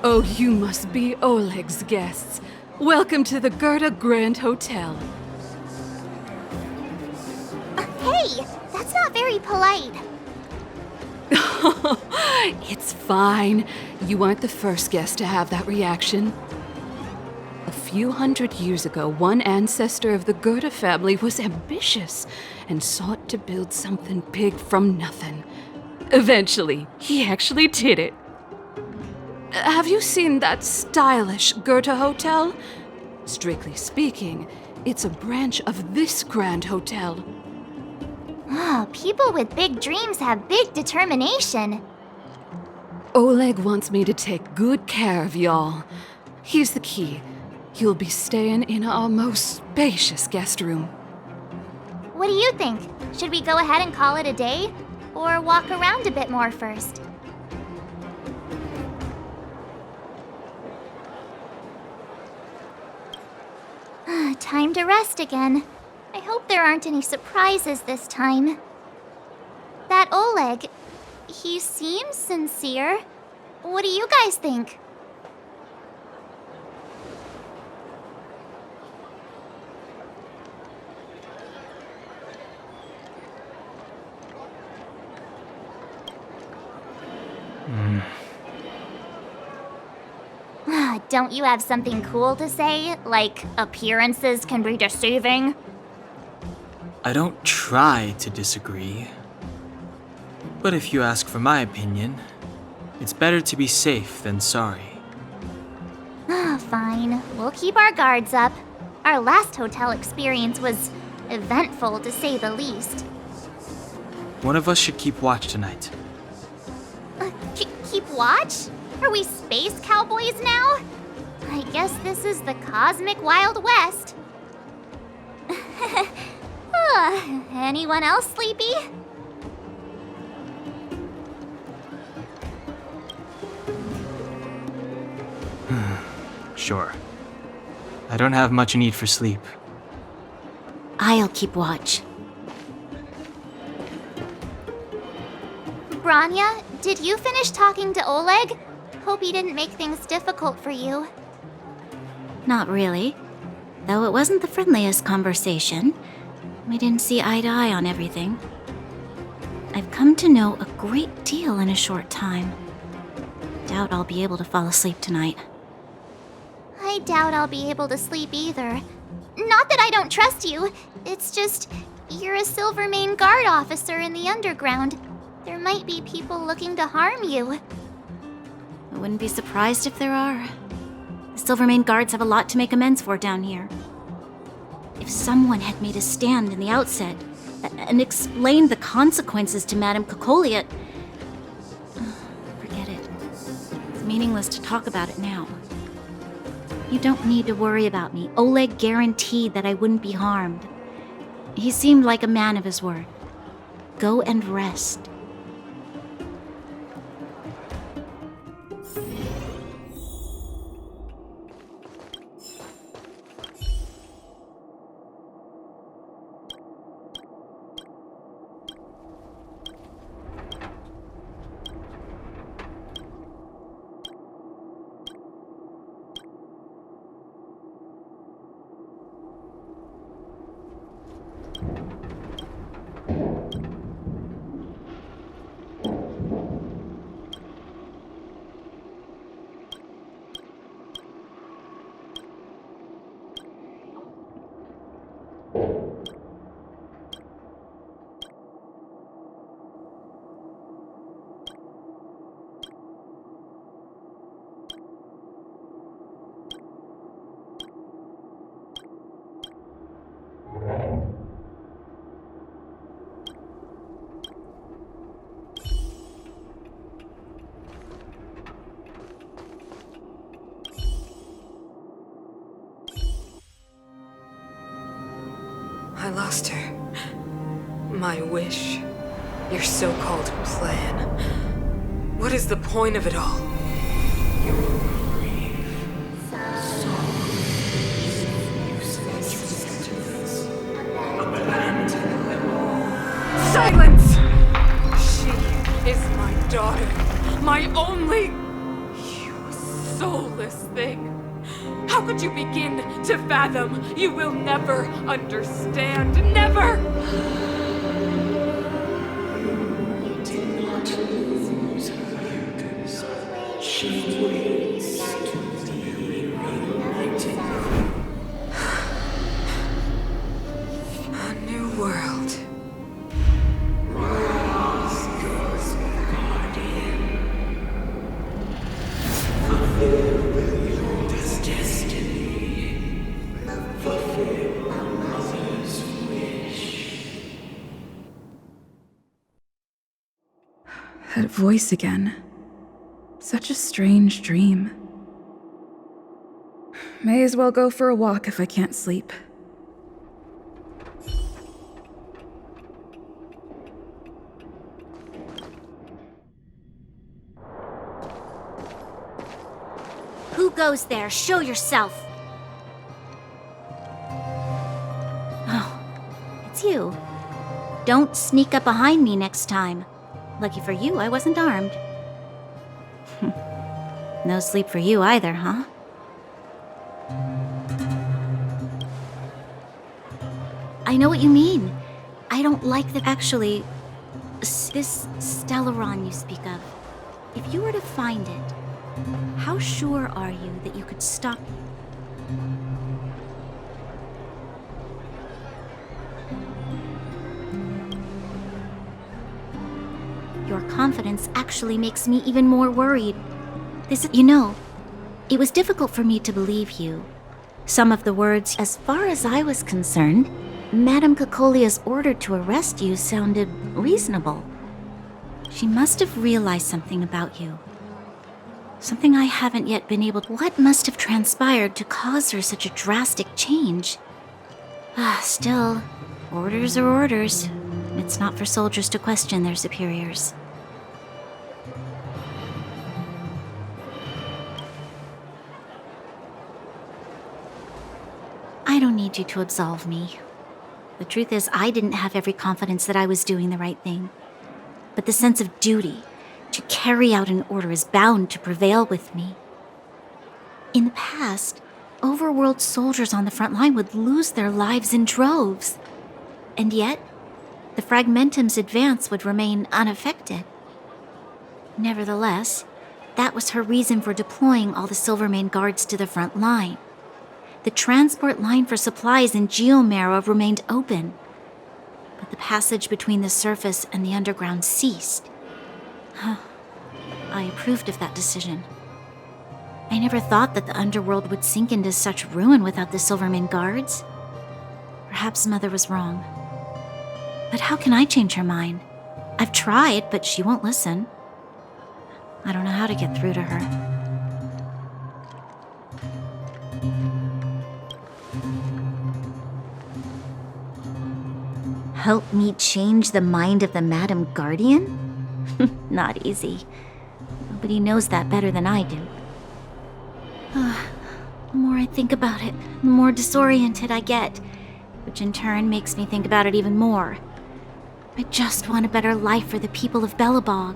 Oh, you must be Oleg's guests. Welcome to the Gerda Grand Hotel. Hey, that's not very polite. It's fine. You aren't the first guest to have that reaction. A few hundred years ago, one ancestor of the Gerda family was ambitious and sought to build something big from nothing. Eventually, he actually did it. Have you seen that stylish Gerda hotel? Strictly speaking, it's a branch of this grand hotel. Oh, people with big dreams have big determination. Oleg wants me to take good care of y'all. Here's the key. You'll be staying in our most spacious guest room. What do you think? Should we go ahead and call it a day? Or walk around a bit more first? Time to rest again. I hope there aren't any surprises this time. That Oleg, he seems sincere. What do you guys think? Don't you have something cool to say? Like, appearances can be deceiving? I don't try to disagree. But if you ask for my opinion, it's better to be safe than sorry. Fine. We'll keep our guards up. Our last hotel experience was eventful, to say the least. One of us should keep watch tonight. Keep watch? Are we space cowboys now? I guess this is the cosmic Wild West. Anyone else sleepy? Sure. I don't have much need for sleep. I'll keep watch. Branya, did you finish talking to Oleg? Hope he didn't make things difficult for you. Not really. Though it wasn't the friendliest conversation. We didn't see eye to eye on everything. I've come to know a great deal in a short time. Doubt I'll be able to fall asleep tonight. I doubt I'll be able to sleep either. Not that I don't trust you. It's just, you're a Silvermane Guard officer in the underground. There might be people looking to harm you. I wouldn't be surprised if there are. The Silvermane Guards have a lot to make amends for down here. If someone had made a stand in the outset and explained the consequences to Madame Cocolia, forget it. It's meaningless to talk about it now. You don't need to worry about me. Oleg guaranteed that I wouldn't be harmed. He seemed like a man of his word. Go and rest. I lost her. My wish. Your so-called plan. What is the point of it all? You will grieve. Silence! She is my daughter. My only... You this thing? How could you begin to fathom? You will never understand. Never! A new world. That voice again. Such a strange dream. May as well go for a walk if I can't sleep. Who goes there? Show yourself! Oh, it's you. Don't sneak up behind me next time. Lucky for you, I wasn't armed. No sleep for you either, huh? I know what you mean. I don't like the... Actually, this Stellaron you speak of. If you were to find it, how sure are you that you could stop... Your confidence actually makes me even more worried. It was difficult for me to believe you. Some of the words, as far as I was concerned, Madame Cocolia's order to arrest you sounded reasonable. She must have realized something about you. Something I haven't yet been able to... What must have transpired to cause her such a drastic change? Still, orders are orders. It's not for soldiers to question their superiors. I don't need you to absolve me. The truth is, I didn't have every confidence that I was doing the right thing. But the sense of duty to carry out an order is bound to prevail with me. In the past, overworld soldiers on the front line would lose their lives in droves. And yet, the Fragmentum's advance would remain unaffected. Nevertheless, that was her reason for deploying all the Silvermane guards to the front line. The transport line for supplies in Geomera remained open, but the passage between the surface and the underground ceased. I approved of that decision. I never thought that the underworld would sink into such ruin without the Silvermane guards. Perhaps Mother was wrong. But how can I change her mind? I've tried, but she won't listen. I don't know how to get through to her. Help me change the mind of the Madam Guardian? Not easy. Nobody knows that better than I do. The more I think about it, the more disoriented I get, which in turn makes me think about it even more. I just want a better life for the people of Belobog.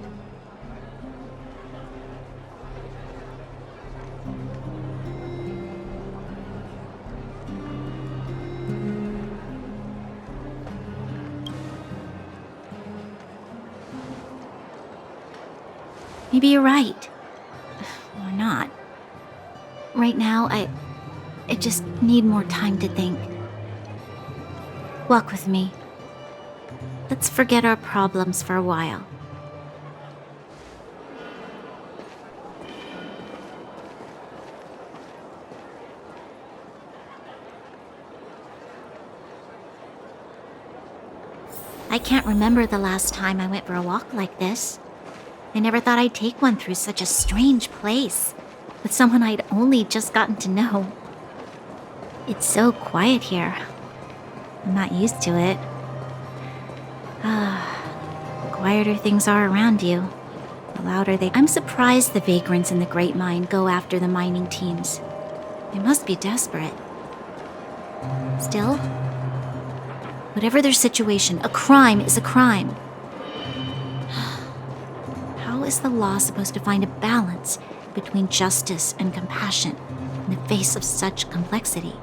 Maybe you're right. Or not. Right now, I just need more time to think. Walk with me. Let's forget our problems for a while. I can't remember the last time I went for a walk like this. I never thought I'd take one through such a strange place, with someone I'd only just gotten to know. It's so quiet here. I'm not used to it. The quieter things are around you, the louder they... I'm surprised the vagrants in the Great Mine go after the mining teams. They must be desperate. Still, whatever their situation, a crime is a crime. How is the law supposed to find a balance between justice and compassion in the face of such complexity.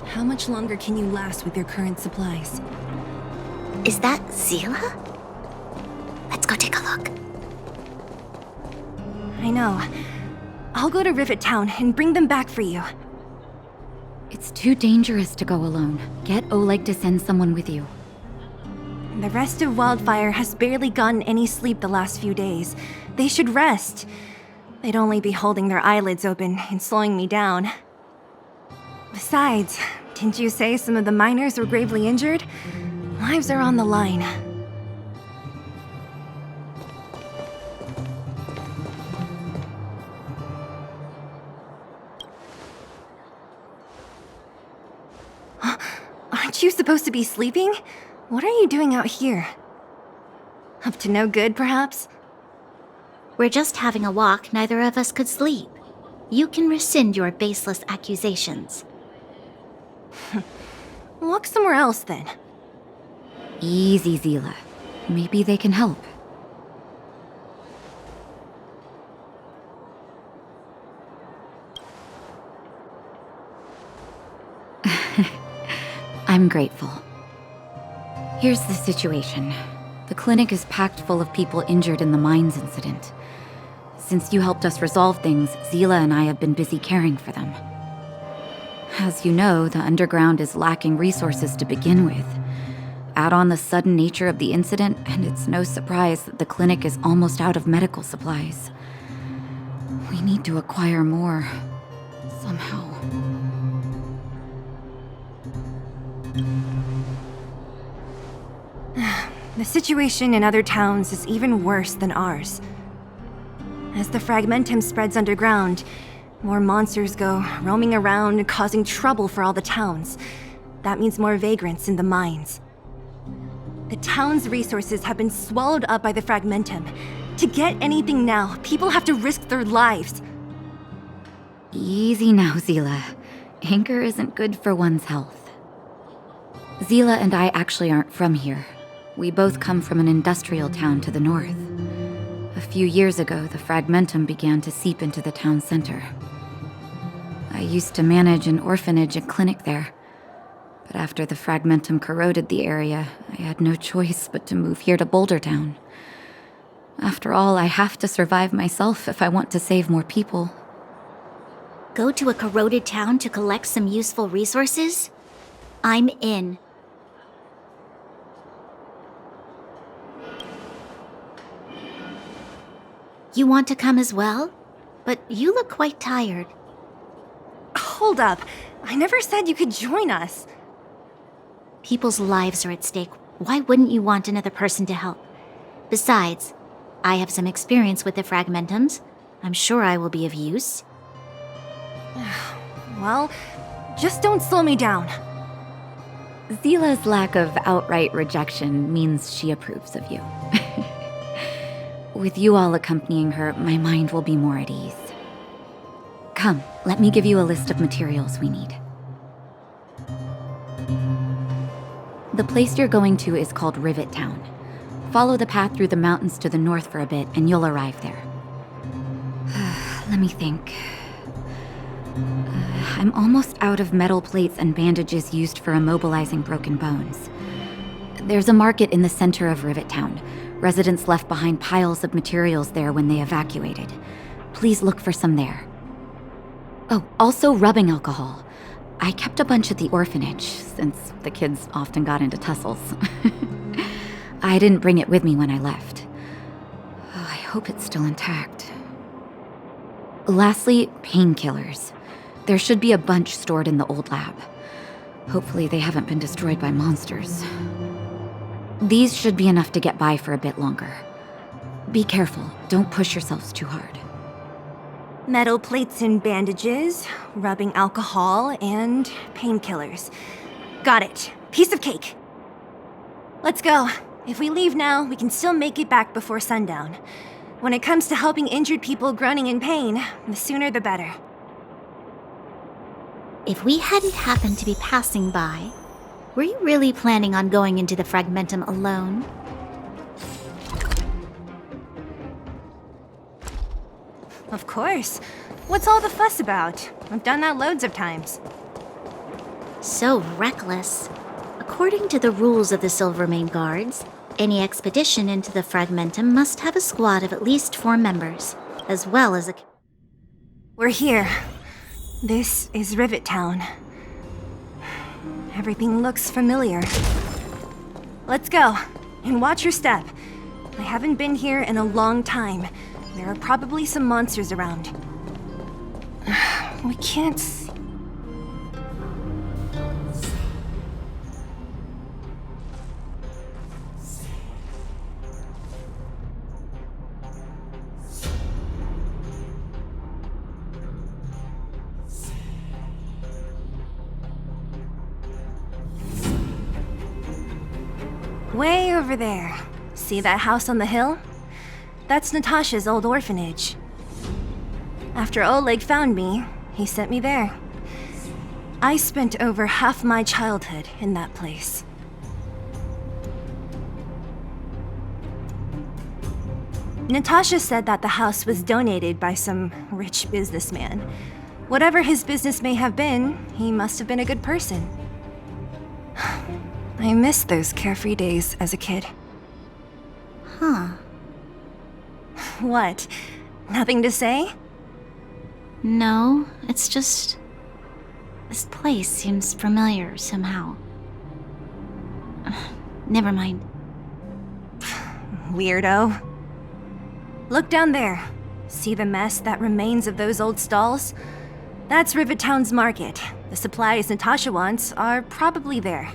How much longer can you last with your current supplies? Is that Zila? Let's go take a look. I know. I'll go to Rivet Town and bring them back for you. It's too dangerous to go alone. Get Oleg to send someone with you. The rest of Wildfire has barely gotten any sleep the last few days. They should rest. They'd only be holding their eyelids open and slowing me down. Besides, didn't you say some of the miners were gravely injured? Lives are on the line. Aren't you supposed to be sleeping? What are you doing out here? Up to no good, perhaps? We're just having a walk, neither of us could sleep. You can rescind your baseless accusations. Walk somewhere else, then. Easy, Zila. Maybe they can help. I'm grateful. Here's the situation. The clinic is packed full of people injured in the mines incident. Since you helped us resolve things, Zila and I have been busy caring for them. As you know, the underground is lacking resources to begin with. Add on the sudden nature of the incident, and it's no surprise that the clinic is almost out of medical supplies. We need to acquire more, somehow. The situation in other towns is even worse than ours. As the fragmentum spreads underground, more monsters go roaming around, causing trouble for all the towns. That means more vagrants in the mines. The town's resources have been swallowed up by the fragmentum. To get anything now, people have to risk their lives. Easy now, Zila. Anger isn't good for one's health. Zila and I actually aren't from here. We both come from an industrial town to the north. A few years ago, the fragmentum began to seep into the town center. I used to manage an orphanage and clinic there. But after the fragmentum corroded the area, I had no choice but to move here to Boulder Town. After all, I have to survive myself if I want to save more people. Go to a corroded town to collect some useful resources? I'm in. You want to come as well? But you look quite tired. Hold up. I never said you could join us. People's lives are at stake. Why wouldn't you want another person to help? Besides, I have some experience with the fragmentums. I'm sure I will be of use. Well, just don't slow me down. Zila's lack of outright rejection means she approves of you. With you all accompanying her, my mind will be more at ease. Come, let me give you a list of materials we need. The place you're going to is called Rivet Town. Follow the path through the mountains to the north for a bit, and you'll arrive there. Let me think. I'm almost out of metal plates and bandages used for immobilizing broken bones. There's a market in the center of Rivet Town. Residents left behind piles of materials there when they evacuated. Please look for some there. Oh, also rubbing alcohol. I kept a bunch at the orphanage, since the kids often got into tussles. I didn't bring it with me when I left. Oh, I hope it's still intact. Lastly, painkillers. There should be a bunch stored in the old lab. Hopefully they haven't been destroyed by monsters. These should be enough to get by for a bit longer. Be careful, don't push yourselves too hard. Metal plates and bandages, rubbing alcohol, and painkillers. Got it. Piece of cake. Let's go. If we leave now, we can still make it back before sundown. When it comes to helping injured people groaning in pain, the sooner the better. If we hadn't happened to be passing by, were you really planning on going into the fragmentum alone? Of course. What's all the fuss about? I've done that loads of times. So reckless. According to the rules of the Silvermane Guards, any expedition into the Fragmentum must have a squad of at least 4 members, as well as a... We're here. This is Rivet Town. Everything looks familiar. Let's go, and watch your step. I haven't been here in a long time. There are probably some monsters around. We can't see. Way over there. See that house on the hill? That's Natasha's old orphanage. After Oleg found me, he sent me there. I spent over half my childhood in that place. Natasha said that the house was donated by some rich businessman. Whatever his business may have been, he must have been a good person. I miss those carefree days as a kid. Huh. What? Nothing to say? No, it's just... this place seems familiar somehow. Never mind. Weirdo. Look down there. See the mess that remains of those old stalls? That's Rivet Town's market. The supplies Natasha wants are probably there.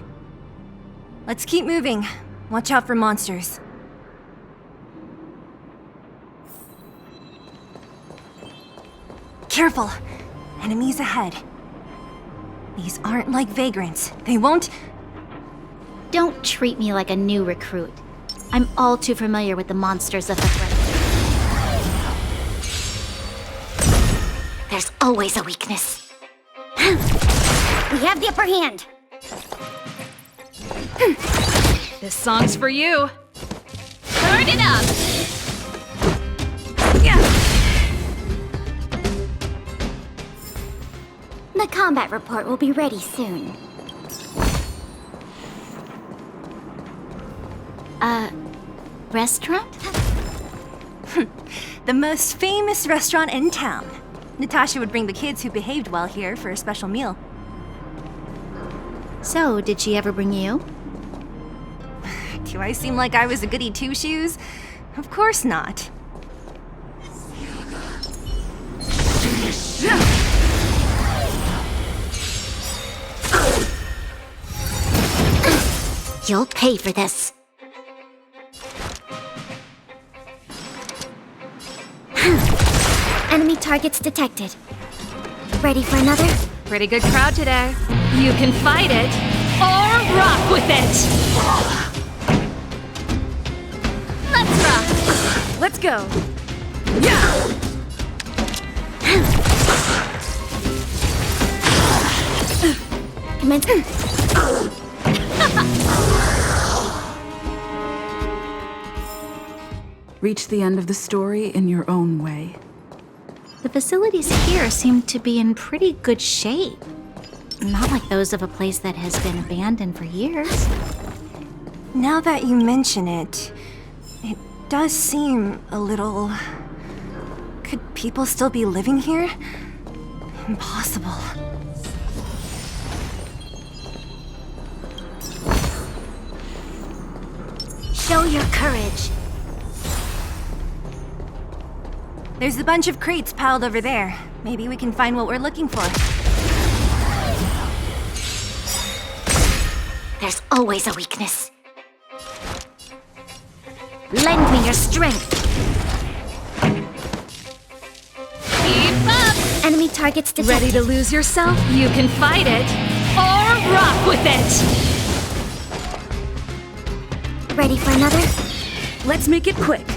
Let's keep moving. Watch out for monsters. Careful! Enemies ahead. These aren't like vagrants. They won't... Don't treat me like a new recruit. I'm all too familiar with the monsters of the Fragmentum. There's always a weakness. We have the upper hand. This song's for you. Turn it up! The combat report will be ready soon. Restaurant? The most famous restaurant in town. Natasha would bring the kids who behaved well here for a special meal. So, did she ever bring you? Do I seem like I was a goody two-shoes? Of course not. You'll pay for this. Enemy targets detected. Ready for another? Pretty good crowd today. You can fight it or rock with it. Let's rock. Let's go. Yeah. Commence. Reach the end of the story in your own way. The facilities here seem to be in pretty good shape. Not like those of a place that has been abandoned for years. Now that you mention it, it does seem a little... Could people still be living here? Impossible. Show your courage. There's a bunch of crates piled over there. Maybe we can find what we're looking for. There's always a weakness. Lend me your strength. Keep up. Enemy targets detected. Ready to lose yourself? You can fight it or rock with it. Ready for another? Let's make it quick.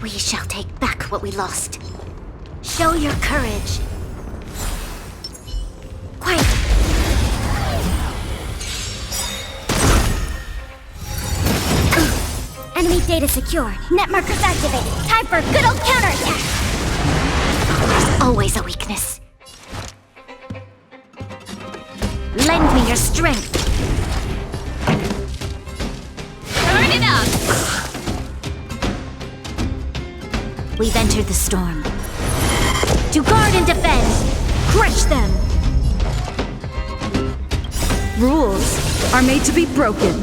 We shall take back what we lost. Show your courage. Quiet. Data secure. Net markers activated. Time for a good old counterattack. There's always a weakness. Lend me your strength. Turn it up! We've entered the storm. To guard and defend! Crush them! Rules are made to be broken.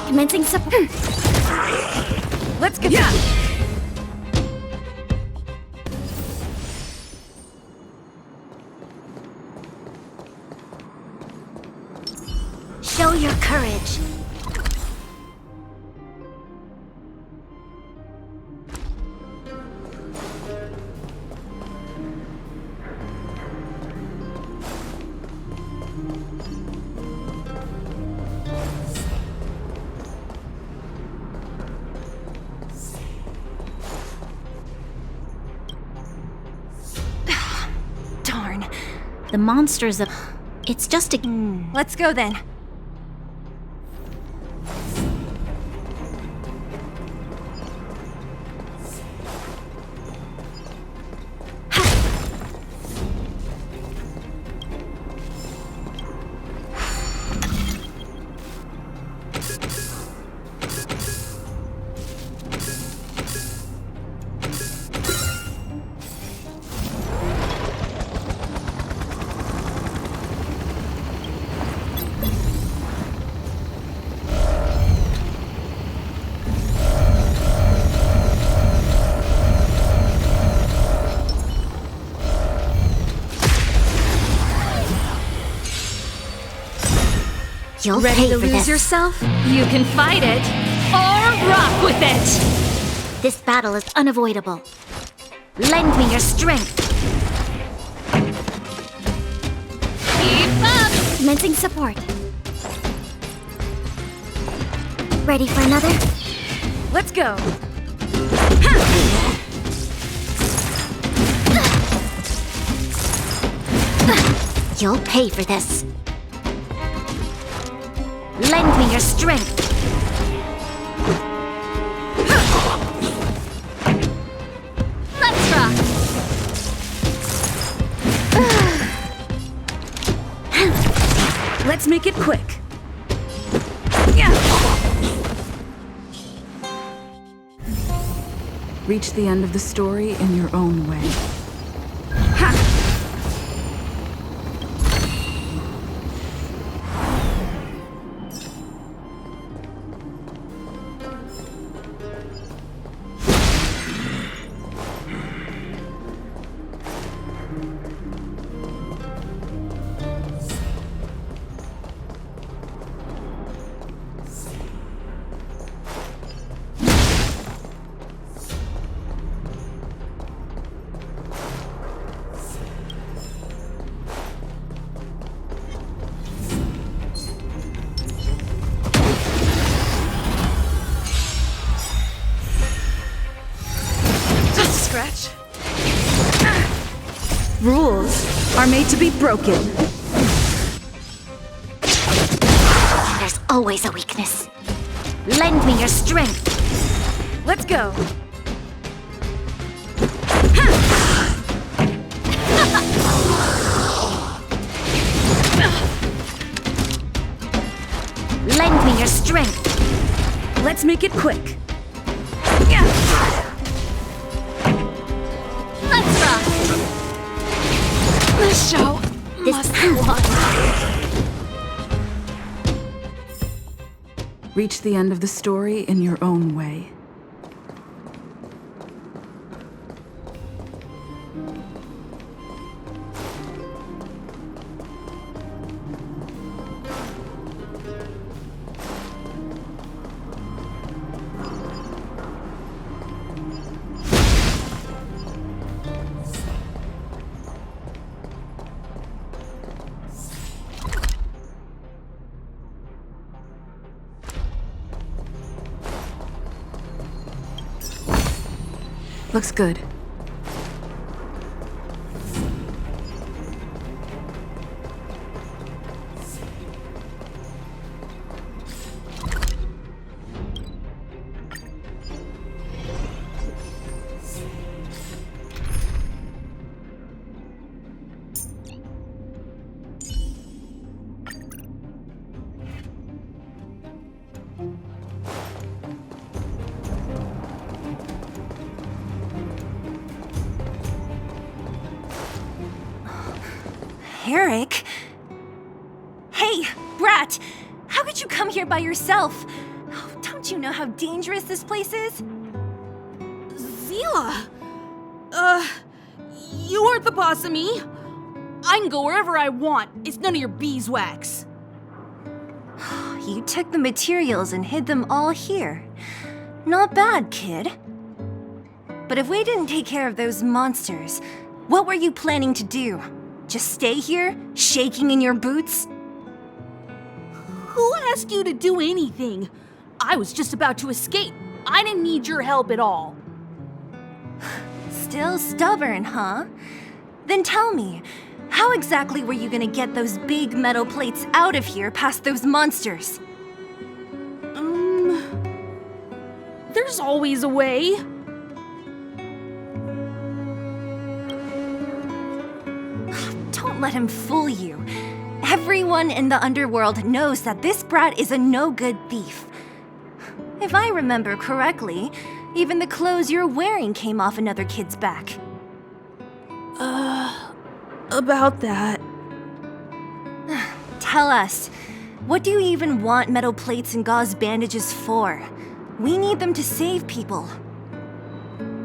Commencing support. Let's get that. Show your courage. Darn. The monsters of... It's just a... Let's go then. You'll Ready pay to for lose this. yourself? You can fight it, or rock with it! This battle is unavoidable. Lend me your strength. Keep up! Commencing support. Ready for another? Let's go. You'll pay for this. Lend me your strength. Let's rock! Let's make it quick. Reach the end of the story in your own way. Stretch. Rules are made to be broken. There's always a weakness. Lend me your strength. Let's go. Lend me your strength. Let's make it quick. Let's rock! The show must go on. Reach the end of the story in your own way. Looks good. Eric? Hey, Brat! How could you come here by yourself? Oh, don't you know how dangerous this place is? Zila! You aren't the boss of me. I can go wherever I want. It's none of your beeswax. You took the materials and hid them all here. Not bad, kid. But if we didn't take care of those monsters, what were you planning to do? Just stay here, shaking in your boots? Who asked you to do anything? I was just about to escape. I didn't need your help at all. Still stubborn, huh? Then tell me, how exactly were you gonna get those big metal plates out of here past those monsters? There's always a way. Don't let him fool you. Everyone in the underworld knows that this brat is a no-good thief. If I remember correctly, even the clothes you're wearing came off another kid's back. About that. Tell us, what do you even want metal plates and gauze bandages for? We need them to save people.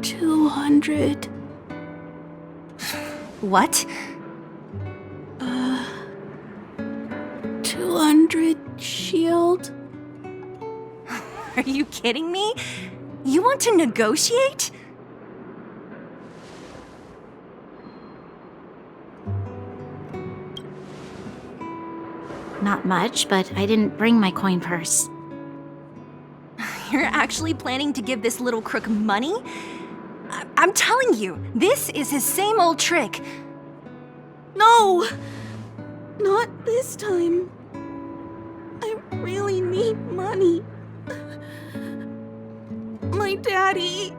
200. What? 200 shield? Are you kidding me? You want to negotiate? Not much, but I didn't bring my coin purse. You're actually planning to give this little crook money? I'm telling you, this is his same old trick. No! Not this time. I really need money. My daddy.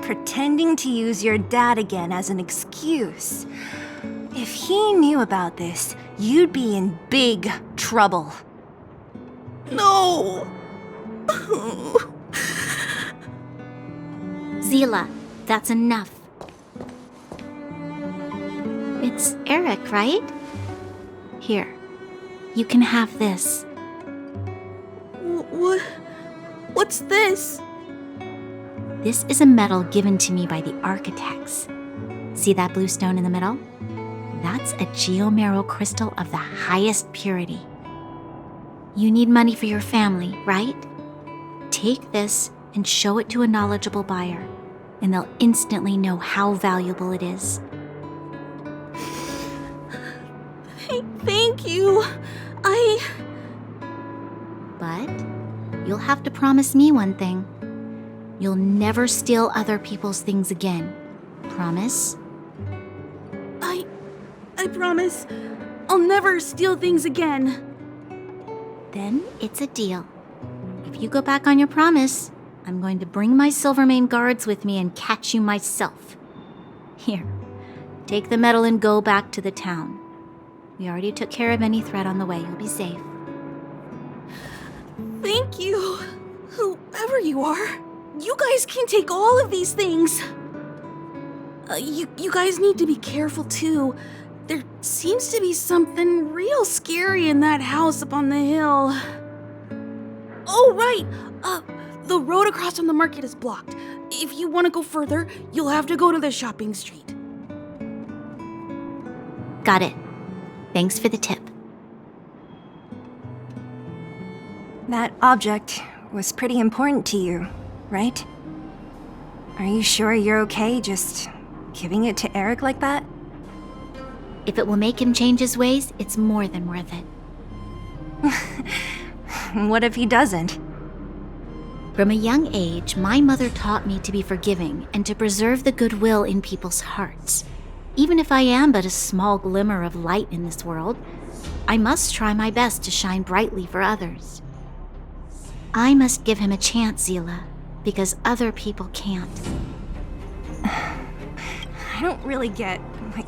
Pretending to use your dad again as an excuse. If he knew about this, you'd be in big trouble. No! Zila, that's enough. It's Eric, right? Here, you can have this. What's this? This is a medal given to me by the architects. See that blue stone in the middle? That's a geomerald crystal of the highest purity. You need money for your family, right? Take this and show it to a knowledgeable buyer, and they'll instantly know how valuable it is. Thank you. But you'll have to promise me one thing. You'll never steal other people's things again. Promise? I promise. I'll never steal things again. Then it's a deal. If you go back on your promise, I'm going to bring my Silvermane guards with me and catch you myself. Here, take the medal and go back to the town. We already took care of any threat on the way. You'll be safe. Thank you. Whoever you are, you guys can take all of these things. You guys need to be careful too. There seems to be something real scary in that house up on the hill. Oh, right. The road across from the market is blocked. If you want to go further, you'll have to go to the shopping street. Got it. Thanks for the tip. That object was pretty important to you, right? Are you sure you're okay just giving it to Eric like that? If it will make him change his ways, it's more than worth it. What if he doesn't? From a young age, my mother taught me to be forgiving and to preserve the goodwill in people's hearts. Even if I am but a small glimmer of light in this world, I must try my best to shine brightly for others. I must give him a chance, Zila, because other people can't. I don't really get.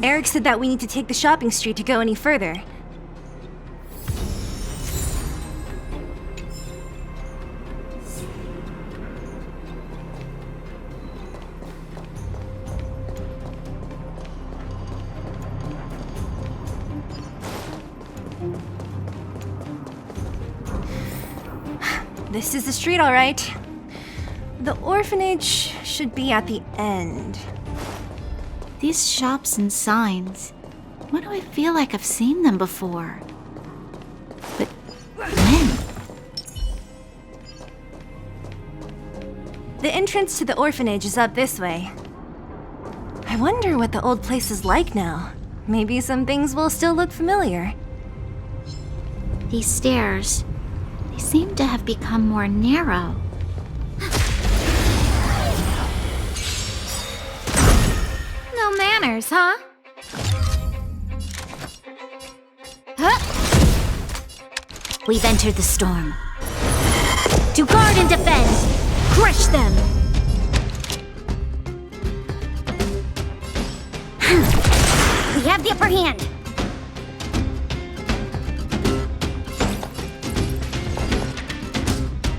Eric said that we need to take the shopping street to go any further. This is the street, all right. The orphanage should be at the end. These shops and signs. Why do I feel like I've seen them before? But when? The entrance to the orphanage is up this way. I wonder what the old place is like now. Maybe some things will still look familiar. These stairs, they seem to have become more narrow. No manners, huh? We've entered the storm. To guard and defend! Crush them! We have the upper hand!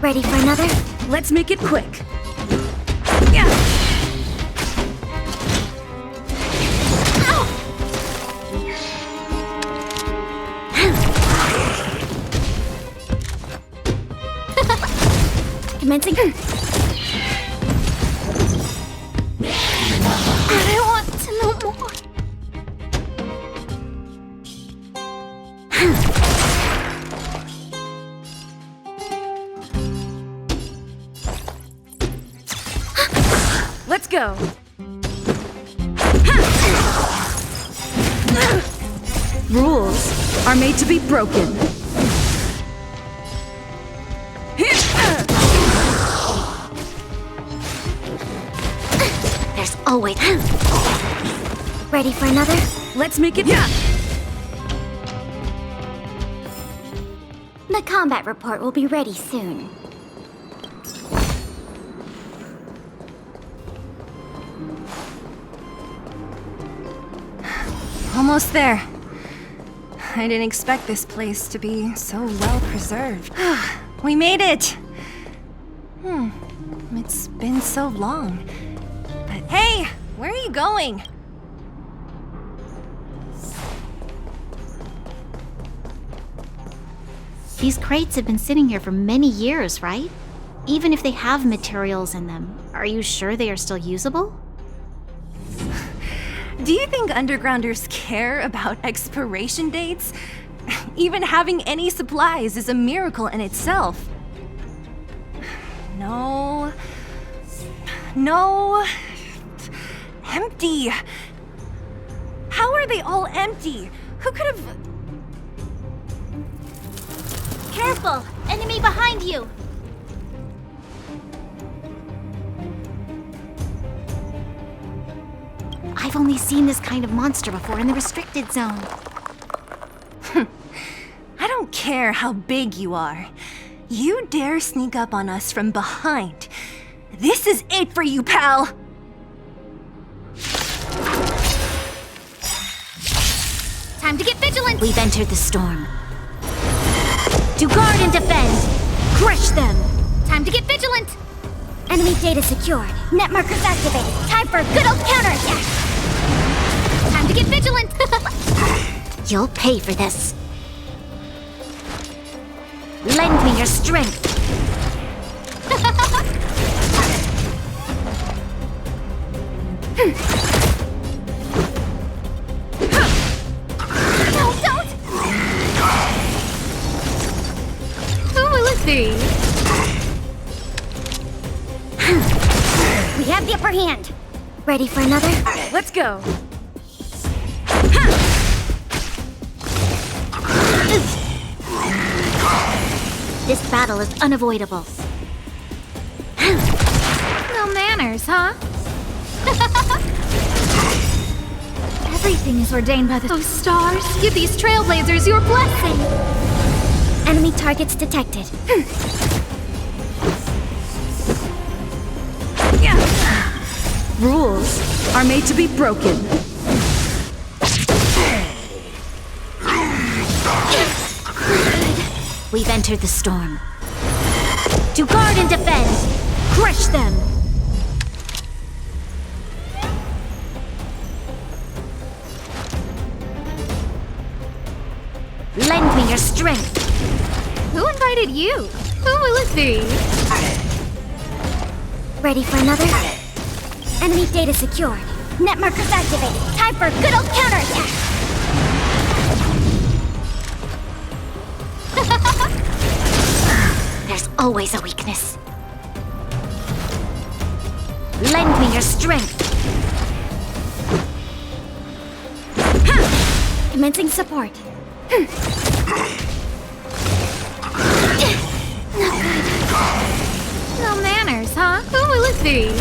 Ready for another? Let's make it quick. Commencing. I want to know more. Let's go. Rules are made to be broken. There's always... Ready for another? Let's make it... The combat report will be ready soon. Almost there. I didn't expect this place to be so well preserved. We made it! It's been so long. But hey, where are you going? These crates have been sitting here for many years, right? Even if they have materials in them, are you sure they are still usable? Do you think undergrounders care about expiration dates? Even having any supplies is a miracle in itself. No. Empty. How are they all empty? Who could have... Careful! Enemy behind you! I've only seen this kind of monster before in the restricted zone. I don't care how big you are. You dare sneak up on us from behind. This is it for you, pal! Time to get vigilant! We've entered the storm. To guard and defend! Crush them! Time to get vigilant! Enemy data secured. Net markers activated. Time for a good old counterattack! Time to get vigilant! You'll pay for this. Lend me your strength. No, don't! Who will it be? We have the upper hand. Ready for another? Let's go. This battle is unavoidable. No manners, huh? Everything is ordained by the... Oh, stars, give these trailblazers your blessing! Enemy targets detected. Rules are made to be broken. We've entered the storm. To guard and defend! Crush them! Lend me your strength! Who invited you? Who will it be? Ready for another? Enemy data secured. Net markers activated. Time for a good old counterattack. There's always a weakness. Lend me your strength. Commencing support. No manners, huh? Who will it be?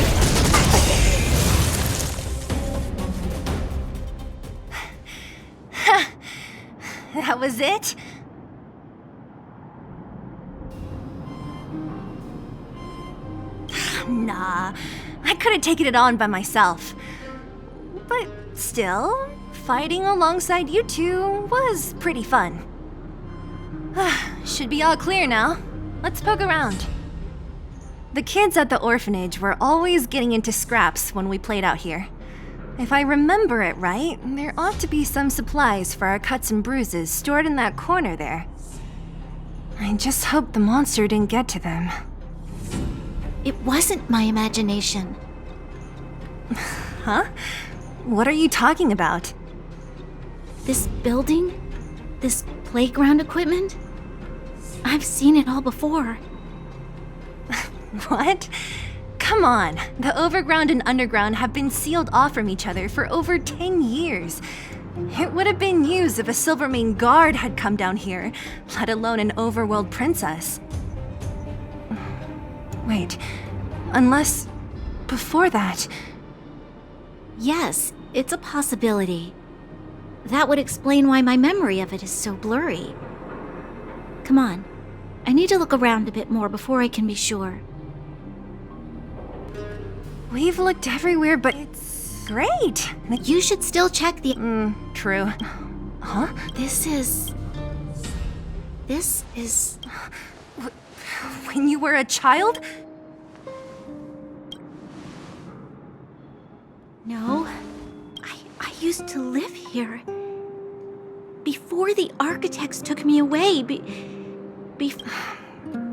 That was it? Nah, I could have taken it on by myself. But still, fighting alongside you two was pretty fun. Should be all clear now. Let's poke around. The kids at the orphanage were always getting into scraps when we played out here. If I remember it right, there ought to be some supplies for our cuts and bruises stored in that corner there. I just hope the monster didn't get to them. It wasn't my imagination. Huh? What are you talking about? This building? This playground equipment? I've seen it all before. What? Come on, the overground and underground have been sealed off from each other for over 10 years. It would have been news if a Silvermane guard had come down here, let alone an overworld princess. Wait, unless before that... Yes, it's a possibility. That would explain why my memory of it is so blurry. Come on, I need to look around a bit more before I can be sure. We've looked everywhere, but it's great. You should still check the... True. Huh? This is... When you were a child? No. I used to live here. Before the architects took me away.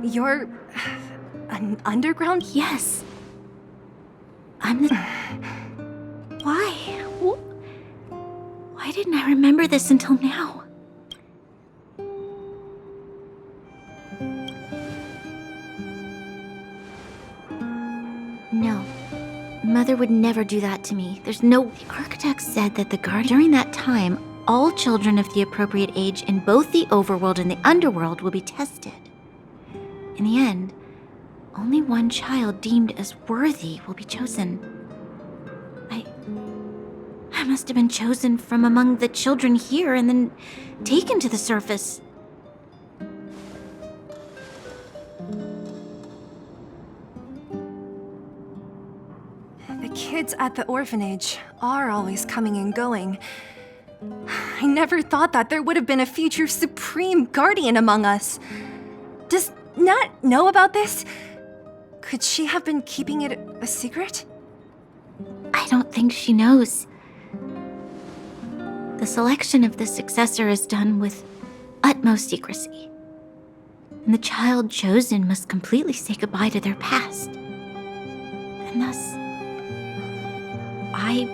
You're... an underground? Yes. I'm the... Why? Why didn't I remember this until now? No. Mother would never do that to me. There's no... The architect said that the guard... During that time, all children of the appropriate age in both the overworld and the underworld will be tested. In the end, only one child deemed as worthy will be chosen. I must have been chosen from among the children here and then taken to the surface. The kids at the orphanage are always coming and going. I never thought that there would have been a future supreme guardian among us. Does Nat know about this? Could she have been keeping it a secret? I don't think she knows. The selection of the successor is done with utmost secrecy. And the child chosen must completely say goodbye to their past. And thus, I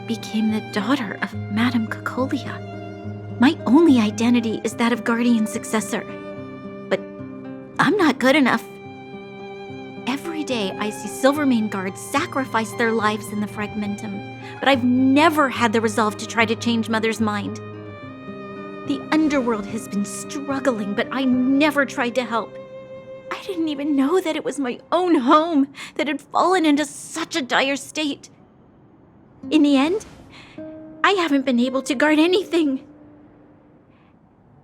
became the daughter of Madame Cocolia. My only identity is that of guardian successor. But I'm not good enough. Every day I see Silvermane guards sacrifice their lives in the Fragmentum, but I've never had the resolve to try to change Mother's mind. The underworld has been struggling, but I never tried to help. I didn't even know that it was my own home that had fallen into such a dire state. In the end, I haven't been able to guard anything.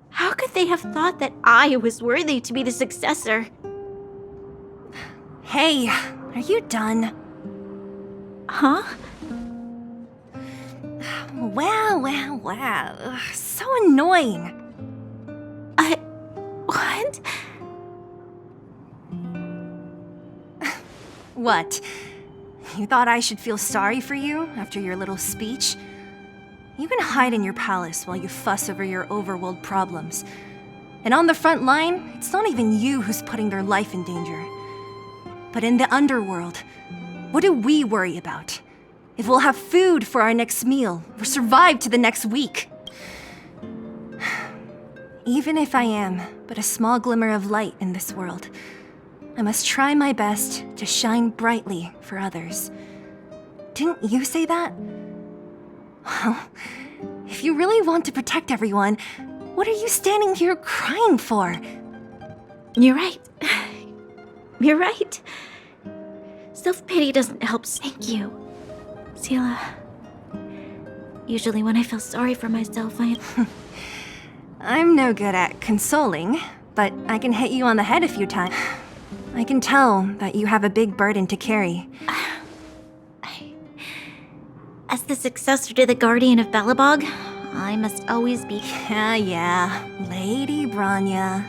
How could they have thought that I was worthy to be the successor? Hey, are you done? Huh? Wow. Ugh, so annoying. What? What? You thought I should feel sorry for you after your little speech? You can hide in your palace while you fuss over your overworld problems. And on the front line, it's not even you who's putting their life in danger. But in the underworld, what do we worry about? If we'll have food for our next meal, or survive to the next week. Even if I am but a small glimmer of light in this world, I must try my best to shine brightly for others. Didn't you say that? Well, if you really want to protect everyone, what are you standing here crying for? You're right. You're right. Self-pity doesn't help. Thank you, Zila. Usually when I feel sorry for myself, I'm no good at consoling, but I can hit you on the head a few times. I can tell that you have a big burden to carry. As the successor to the Guardian of Balabog, I must always be... Yeah, Lady Branya.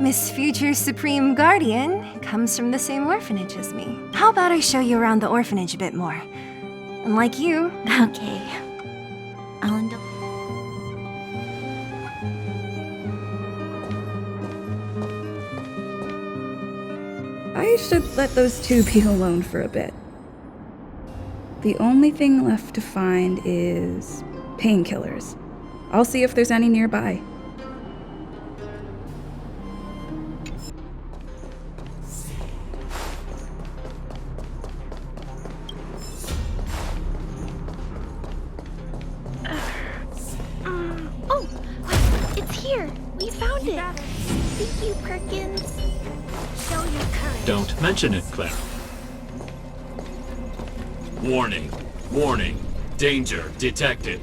Miss Future Supreme Guardian comes from the same orphanage as me. How about I show you around the orphanage a bit more? Unlike you... Okay. I'll indulge. I should let those two be alone for a bit. The only thing left to find is painkillers. I'll see if there's any nearby. Oh, it's here. We found it. Thank you, Perkins. Show your courage. Don't mention it, Clara. Warning. Warning. Danger detected.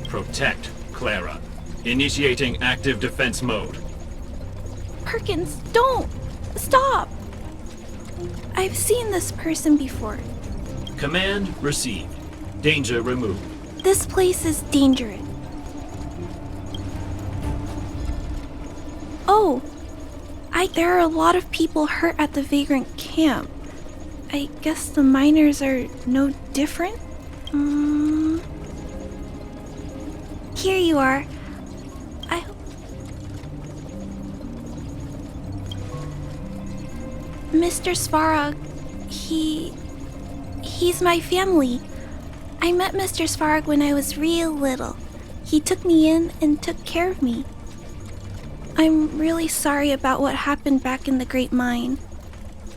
Protect Clara. Initiating active defense mode. Perkins, don't! Stop! I've seen this person before. Command received. Danger removed. This place is dangerous. Oh! There are a lot of people hurt at the Vagrant camp. I guess the miners are no different? Here you are. I hope... Mr. Svarog, he's my family. I met Mr. Svarog when I was real little. He took me in and took care of me. I'm really sorry about what happened back in the Great Mine.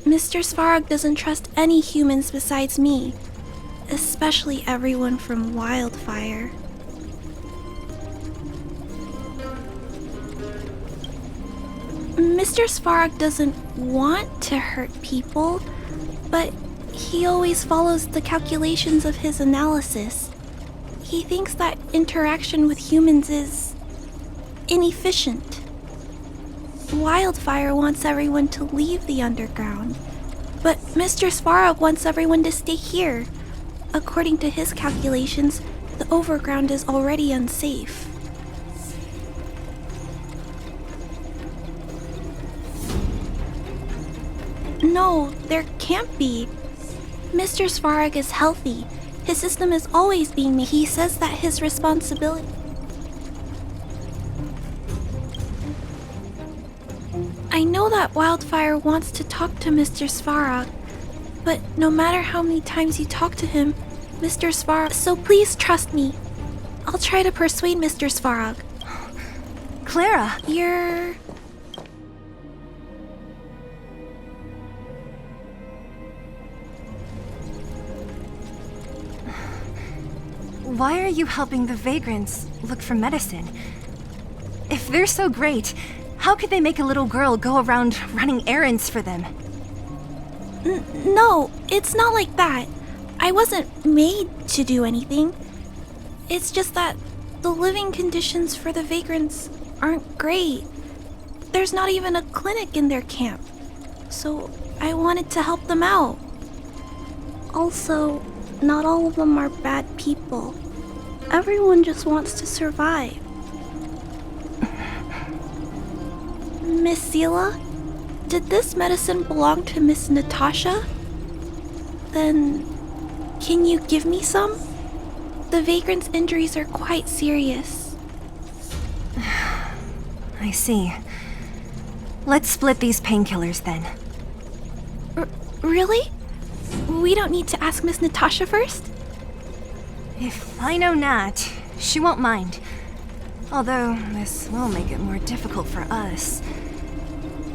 Mr. Svarog doesn't trust any humans besides me, especially everyone from Wildfire. Mr. Svarog doesn't want to hurt people, but he always follows the calculations of his analysis. He thinks that interaction with humans is inefficient. Wildfire wants everyone to leave the underground, but Mr. Svarog wants everyone to stay here. According to his calculations, the overground is already unsafe. No, there can't be. Mr. Svarog is healthy. His system is always being made. He says that his responsibility... I know that Wildfire wants to talk to Mr. Svarog, but no matter how many times you talk to him, Mr. Svarog... So please trust me. I'll try to persuade Mr. Svarog. Clara! You're... Why are you helping the Vagrants look for medicine? If they're so great, how could they make a little girl go around running errands for them? No, it's not like that. I wasn't made to do anything. It's just that the living conditions for the Vagrants aren't great. There's not even a clinic in their camp. So I wanted to help them out. Also, not all of them are bad people. Everyone just wants to survive. Miss Zila, did this medicine belong to Miss Natasha? Then, can you give me some? the vagrant's injuries are quite serious. I see. Let's split these painkillers then. Really? We don't need to ask Miss Natasha first? If I know Nat, she won't mind. Although, this will make it more difficult for us.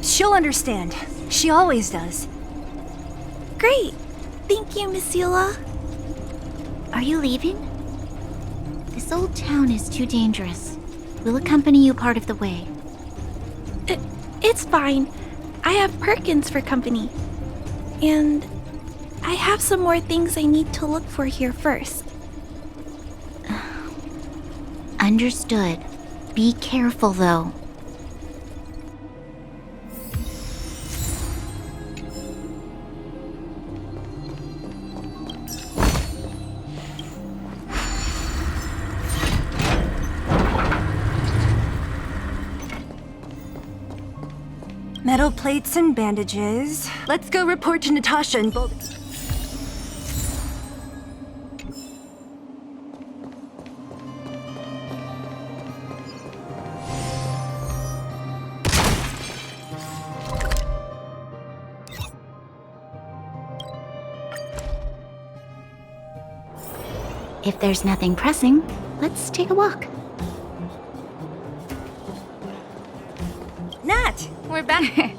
She'll understand. She always does. Great. Thank you, Miss Zila. Are you leaving? This old town is too dangerous. We'll accompany you part of the way. It's fine. I have Perkins for company. And I have some more things I need to look for here first. Understood. Be careful, though. Metal plates and bandages. Let's go report to Natasha and Boulder. If there's nothing pressing, let's take a walk. Nat, we're back.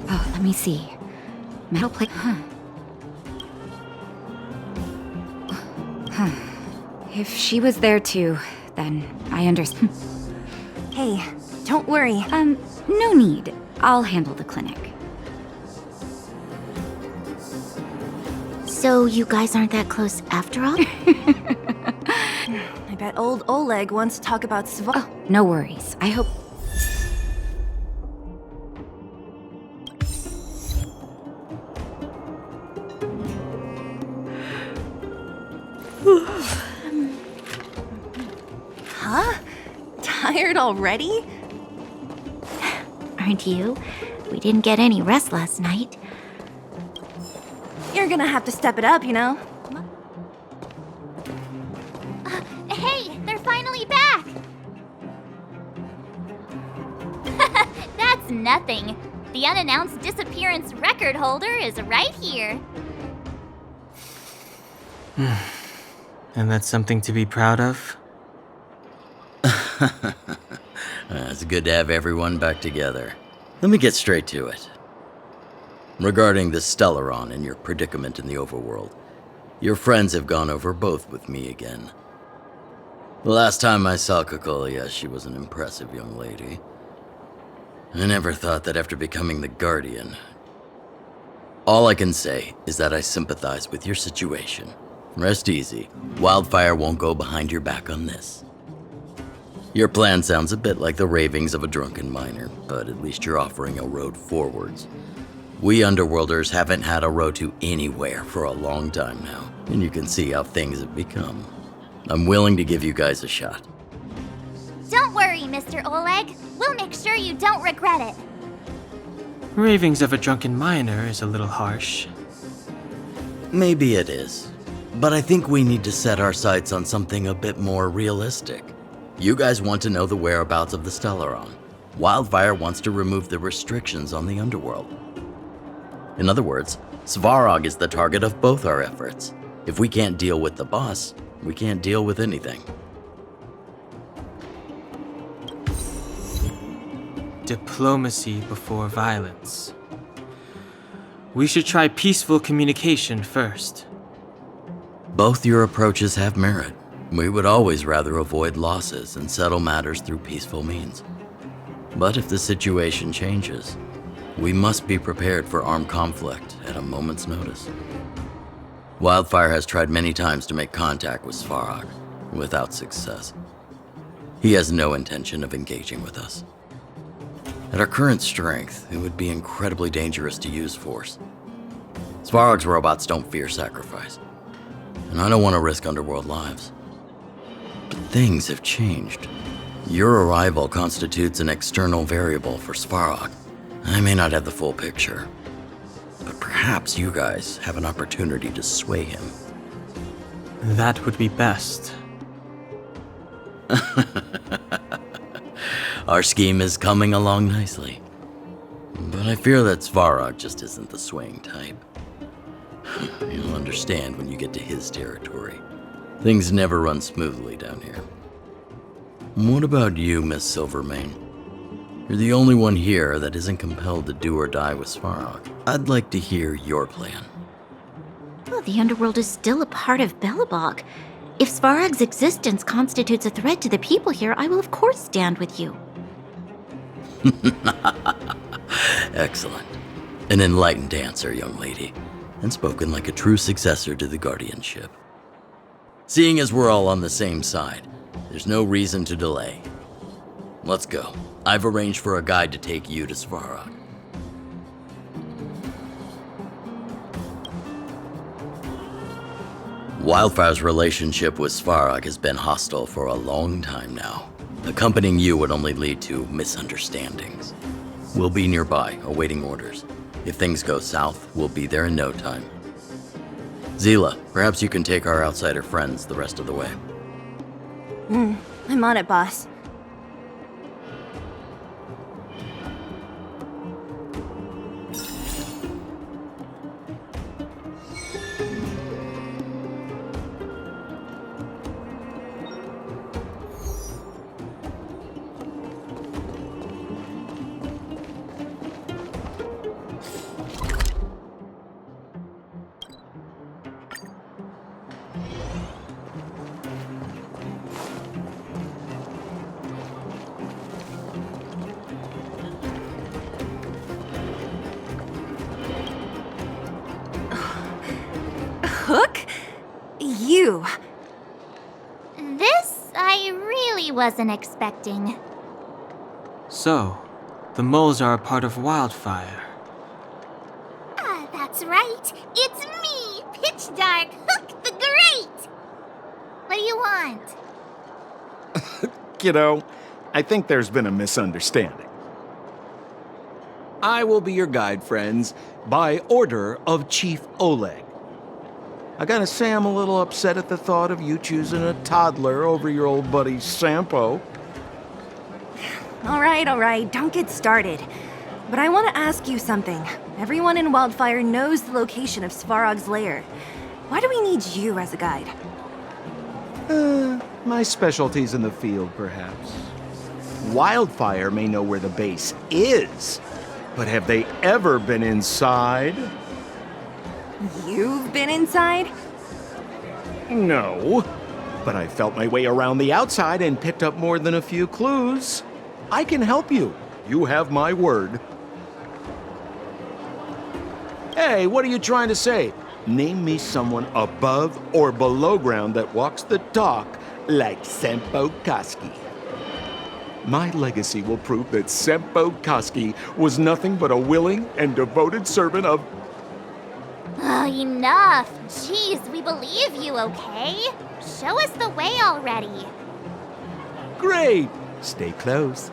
Oh, let me see. Metal plate. If she was there too, then I understand. Hey, don't worry. No need. I'll handle the clinic. So you guys aren't that close after all? I bet old Oleg wants to talk about Oh, no worries. I hope... Huh? Tired already? Aren't you? We didn't get any rest last night. You're gonna have to step it up, you know? Hey, they're finally back! That's nothing. The unannounced disappearance record holder is right here. And that's something to be proud of? It's good to have everyone back together. Let me get straight to it. Regarding the Stellaron and your predicament in the overworld, your friends have gone over both with me again. The last time I saw Kokolia, she was an impressive young lady. I never thought that after becoming the Guardian. All I can say is that I sympathize with your situation. Rest easy. Wildfire won't go behind your back on this. Your plan sounds a bit like the ravings of a drunken miner, but at least you're offering a road forwards. We Underworlders haven't had a road to anywhere for a long time now, and you can see how things have become. I'm willing to give you guys a shot. Don't worry, Mr. Oleg. We'll make sure you don't regret it. Ravings of a drunken miner is a little harsh. Maybe it is, but I think we need to set our sights on something a bit more realistic. You guys want to know the whereabouts of the Stellaron. Wildfire wants to remove the restrictions on the Underworld. In other words, Svarog is the target of both our efforts. If we can't deal with the boss, we can't deal with anything. Diplomacy before violence. We should try peaceful communication first. Both your approaches have merit. We would always rather avoid losses and settle matters through peaceful means. But if the situation changes, we must be prepared for armed conflict at a moment's notice. Wildfire has tried many times to make contact with Svarog, without success. He has no intention of engaging with us. At our current strength, it would be incredibly dangerous to use force. Svarog's robots don't fear sacrifice, and I don't want to risk Underworld lives. But things have changed. Your arrival constitutes an external variable for Svarog. I may not have the full picture, but perhaps you guys have an opportunity to sway him. That would be best. Our scheme is coming along nicely. But I fear that Svarog just isn't the swaying type. You'll understand when you get to his territory. Things never run smoothly down here. What about you, Miss Silvermane? You're the only one here that isn't compelled to do or die with Svarog. I'd like to hear your plan. Well, the underworld is still a part of Belobog. If Svarog's existence constitutes a threat to the people here, I will of course stand with you. Excellent. An enlightened answer, young lady, and spoken like a true successor to the guardianship. Seeing as we're all on the same side, there's no reason to delay. Let's go. I've arranged for a guide to take you to Svarog. Wildfire's relationship with Svarog has been hostile for a long time now. Accompanying you would only lead to misunderstandings. We'll be nearby, awaiting orders. If things go south, we'll be there in no time. Zila, perhaps you can take our outsider friends the rest of the way. I'm on it, boss. Hook? You. This I really wasn't expecting. So, the moles are a part of Wildfire. Ah, that's right. It's me, Pitch Dark Hook the Great. What do you want? Kiddo, I think there's been a misunderstanding. I will be your guide, friends, by order of Chief Oleg. I gotta say I'm a little upset at the thought of you choosing a toddler over your old buddy Sampo. All right, don't get started. But I want to ask you something. Everyone in Wildfire knows the location of Svarog's lair. Why do we need you as a guide? My specialty's in the field, perhaps. Wildfire may know where the base is, but have they ever been inside? You've been inside? No, but I felt my way around the outside and picked up more than a few clues. I can help you. You have my word. Hey, what are you trying to say? Name me someone above or below ground that walks the talk like Sempo Koski. My legacy will prove that Sempo Koski was nothing but a willing and devoted servant of... Oh, enough. Jeez, we believe you, okay? Show us the way already. Great! Stay close.